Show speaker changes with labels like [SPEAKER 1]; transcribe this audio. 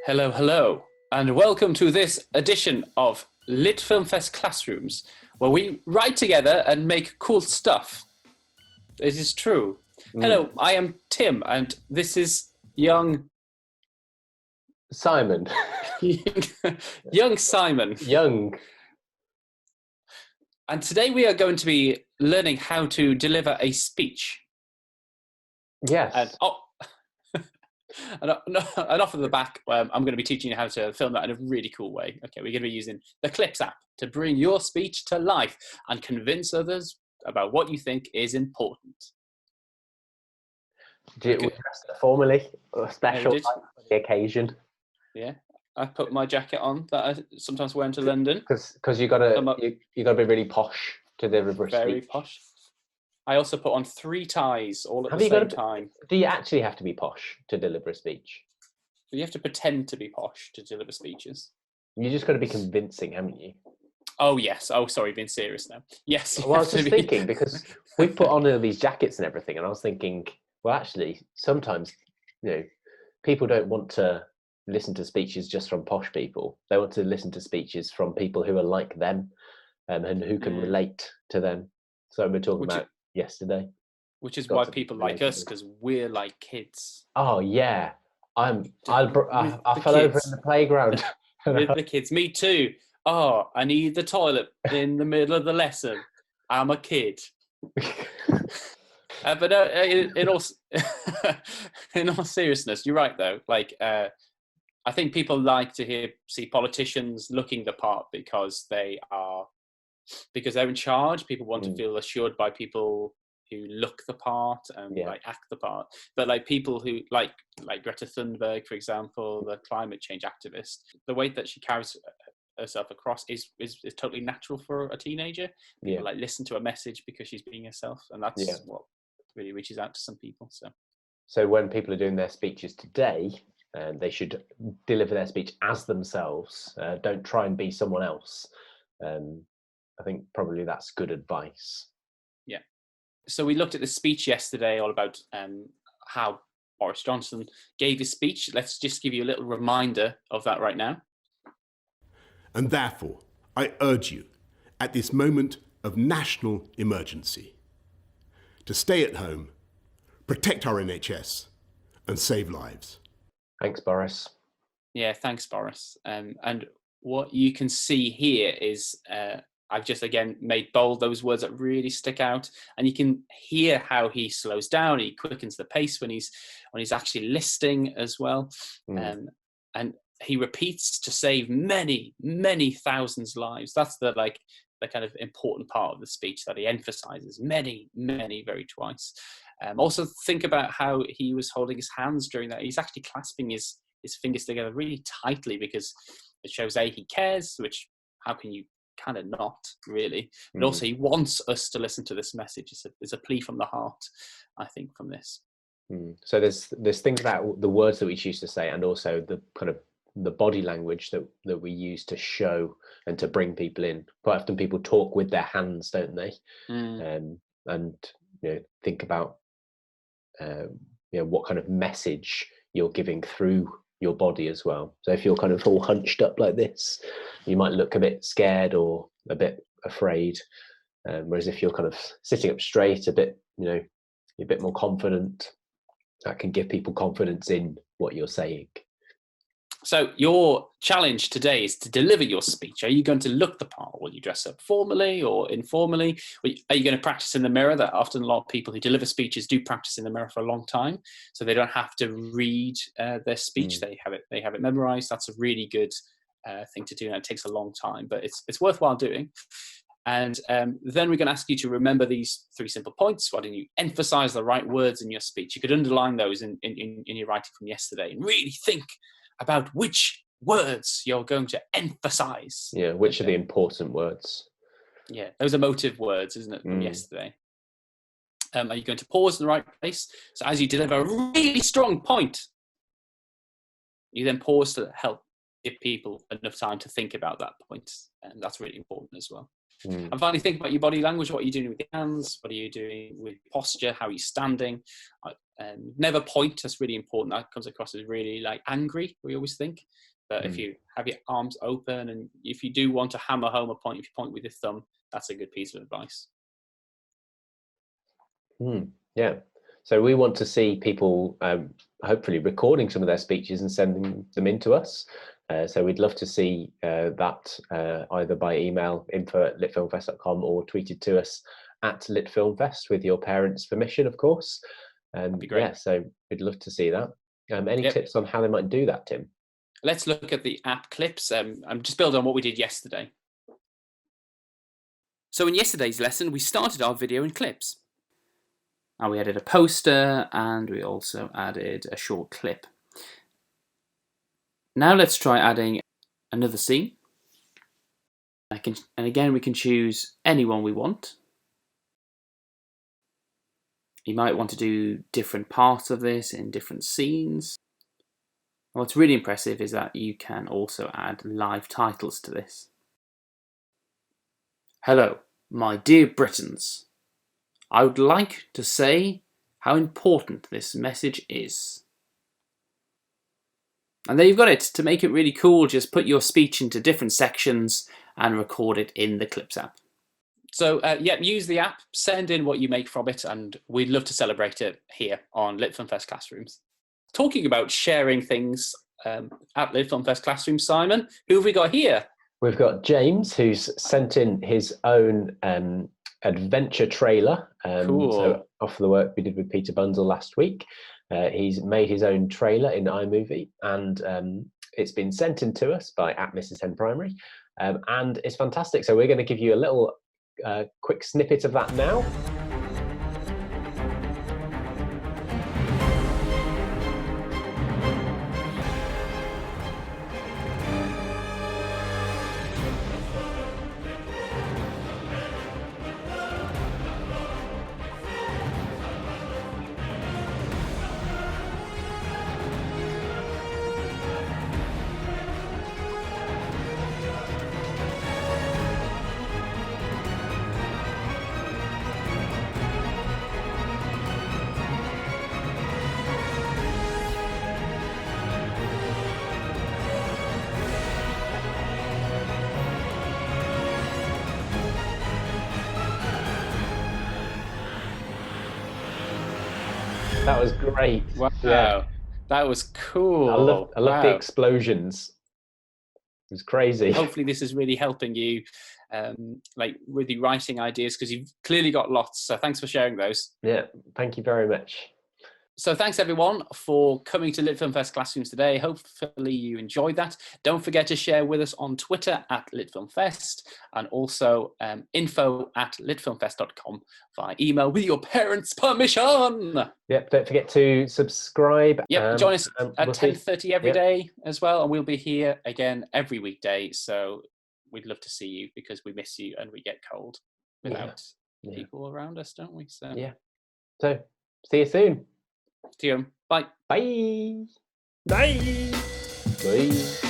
[SPEAKER 1] Hello, hello, and welcome to this edition of Lit Film Fest Classrooms, where we write together and make cool stuff. It is true. Hello, I am Tim, and this is young
[SPEAKER 2] Simon.
[SPEAKER 1] young Simon.
[SPEAKER 2] Young.
[SPEAKER 1] And today we are going to be learning how to deliver a speech.
[SPEAKER 2] Yes.
[SPEAKER 1] And off of the back, I'm going to be teaching you how to film that in a really cool way. Okay, we're going to be using the Clips app to bring your speech to life and convince others about what you think is important.
[SPEAKER 2] Do you dress it formally or special for the occasion?
[SPEAKER 1] Yeah, I put my jacket on that I sometimes wear into London.
[SPEAKER 2] Because you gotta be really posh to deliver a speech.
[SPEAKER 1] Very posh. I also put on 3 ties all at the same time.
[SPEAKER 2] Do you actually have to be posh to deliver a speech?
[SPEAKER 1] You have to pretend to be posh to deliver speeches.
[SPEAKER 2] You just got to be convincing, haven't you?
[SPEAKER 1] Oh, yes. Oh, sorry, being serious now. Yes.
[SPEAKER 2] Well, I was just thinking, because we put on all these jackets and everything, and I was thinking, well, actually, sometimes, people don't want to listen to speeches just from posh people. They want to listen to speeches from people who are like them and who can relate to them. So we're talking about yesterday.
[SPEAKER 1] Which is why people like us, because we're like kids.
[SPEAKER 2] Oh, yeah. I fell over in the playground.
[SPEAKER 1] With the kids. Me too. Oh, I need the toilet in the middle of the lesson. I'm a kid. But in all seriousness, you're right though. I think people like to see politicians looking the part because they're in charge. People want to feel assured by people who look the part and act the part. But people who like Greta Thunberg, for example, the climate change activist, the way that she carries herself across is totally natural for a teenager. People listen to a message because she's being herself, and that's what really reaches out to some people.
[SPEAKER 2] So when people are doing their speeches today, they should deliver their speech as themselves. Don't try and be someone else. I think probably that's good advice.
[SPEAKER 1] Yeah. So we looked at the speech yesterday, all about how Boris Johnson gave his speech. Let's just give you a little reminder of that right now.
[SPEAKER 3] And therefore, I urge you, at this moment of national emergency, to stay at home, protect our NHS, and save lives.
[SPEAKER 2] Thanks, Boris.
[SPEAKER 1] Yeah, thanks, Boris. And what you can see here is I've just again made bold those words that really stick out, and you can hear how he slows down. He quickens the pace when he's actually listing as well, and he repeats to save many, many thousands lives. That's the kind of important part of the speech, that he emphasizes many, many very twice. Also think about how he was holding his hands during that. He's actually clasping his fingers together really tightly because it shows he cares, which how can you kind of not really, but also he wants us to listen to this message. It's a plea from the heart, I think, from this.
[SPEAKER 2] So there's things about the words that we choose to say, and also the kind of the body language that we use to show and to bring people in. Quite often people talk with their hands, don't they? And think about what kind of message you're giving through your body as well. So if you're kind of all hunched up like this, you might look a bit scared or a bit afraid. Whereas if you're kind of sitting up straight, you're a bit more confident, that can give people confidence in what you're saying.
[SPEAKER 1] So your challenge today is to deliver your speech. Are you going to look the part? Will you dress up formally or informally? Are you going to practice in the mirror? That often a lot of people who deliver speeches do practice in the mirror for a long time, so they don't have to read their speech. They have it memorized. That's a really good thing to do, and it takes a long time, but it's worthwhile doing. And then we're going to ask you to remember these 3 simple points. Why don't you emphasize the right words in your speech? You could underline those in your writing from yesterday and really think about which words you're going to emphasize.
[SPEAKER 2] Yeah, which are the important words.
[SPEAKER 1] Yeah, those emotive words, isn't it, from yesterday? Are you going to pause in the right place? So as you deliver a really strong point, you then pause to help give people enough time to think about that point. And that's really important as well. And finally, think about your body language. What are you doing with your hands? What are you doing with posture? How are you standing? Never point. That's really important. That comes across as really like angry, we always think. But if you have your arms open, and if you do want to hammer home a point, if you point with your thumb, that's a good piece of advice.
[SPEAKER 2] Yeah. So we want to see people hopefully recording some of their speeches and sending them in to us. So we'd love to see that either by email, info@litfilmfest.com, or tweeted to us @litfilmfest with your parents' permission, of course.
[SPEAKER 1] That'd be great.
[SPEAKER 2] Yeah, so we'd love to see that. Any tips on how they might do that, Tim?
[SPEAKER 1] Let's look at the app clips. I'm just building on what we did yesterday. So in yesterday's lesson, we started our video in clips. And we added a poster, and we also added a short clip. Now let's try adding another scene. And again, we can choose anyone we want. You might want to do different parts of this in different scenes. And what's really impressive is that you can also add live titles to this. Hello, my dear Britons. I would like to say how important this message is. And there you've got it. To make it really cool, just put your speech into different sections and record it in the Clips app. So use the app, send in what you make from it, and we'd love to celebrate it here on LitFilmFest Classrooms. Talking about sharing things at LitFilmFest Classrooms, Simon, who have we got here?
[SPEAKER 2] We've got James, who's sent in his own adventure trailer.
[SPEAKER 1] Cool.
[SPEAKER 2] So off the work we did with Peter Bundle last week. He's made his own trailer in iMovie, and it's been sent in to us by @Mrs. Hen Primary, and it's fantastic. So we're going to give you a little quick snippet of that now. That was great.
[SPEAKER 1] Wow,
[SPEAKER 2] yeah.
[SPEAKER 1] That was cool.
[SPEAKER 2] I love the explosions. It was crazy.
[SPEAKER 1] Hopefully this is really helping you like with your writing ideas, because you've clearly got lots. So thanks for sharing those.
[SPEAKER 2] Yeah, thank you very much.
[SPEAKER 1] So thanks everyone for coming to LitFilmFest Classrooms today. Hopefully you enjoyed that. Don't forget to share with us on Twitter @LitFilmFest, and also info@litfilmfest.com via email with your parents' permission.
[SPEAKER 2] Yep, don't forget to subscribe.
[SPEAKER 1] Yep, join us at 10:30 every day as well, and we'll be here again every weekday. So we'd love to see you, because we miss you and we get cold without people around us, don't we? So
[SPEAKER 2] yeah. So see you soon.
[SPEAKER 1] See you. Bye.
[SPEAKER 2] Bye.
[SPEAKER 3] Bye.
[SPEAKER 2] Bye.